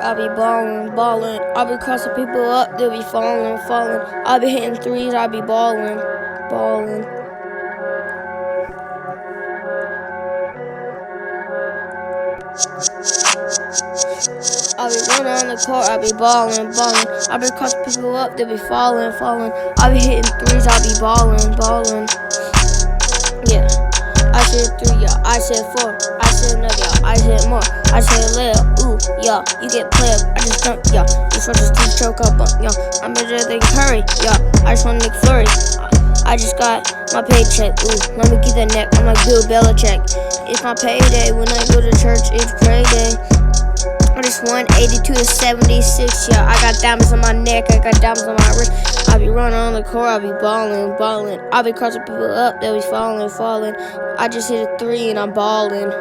I be ballin', ballin'. I be crossing people up, they be falling, falling. I be hitting threes, I be ballin', ballin'. I be running on the court, I be ballin', ballin'. I be crossing people up, they be falling, falling. I be hitting threes, I be ballin', ballin'. Yeah. I said 3, y'all. I said 4. I said another, y'all. I said more. I said layup. Ooh, y'all. You get played up. I just dunked, y'all. These shorts just choke up, y'all. I'm better than Curry, y'all. I just want Nick Flurry. I just got my paycheck. Ooh, let me get that neck. I'm like Bill Belichick. It's my payday. When I go to church, it's pray day. I just won 82 to 76, y'all. I got diamonds on my neck, I got diamonds on my wrist. I be running on the court, I be ballin', ballin'. I be crossing people up, they be falling, falling. I just hit a 3 and I'm ballin'.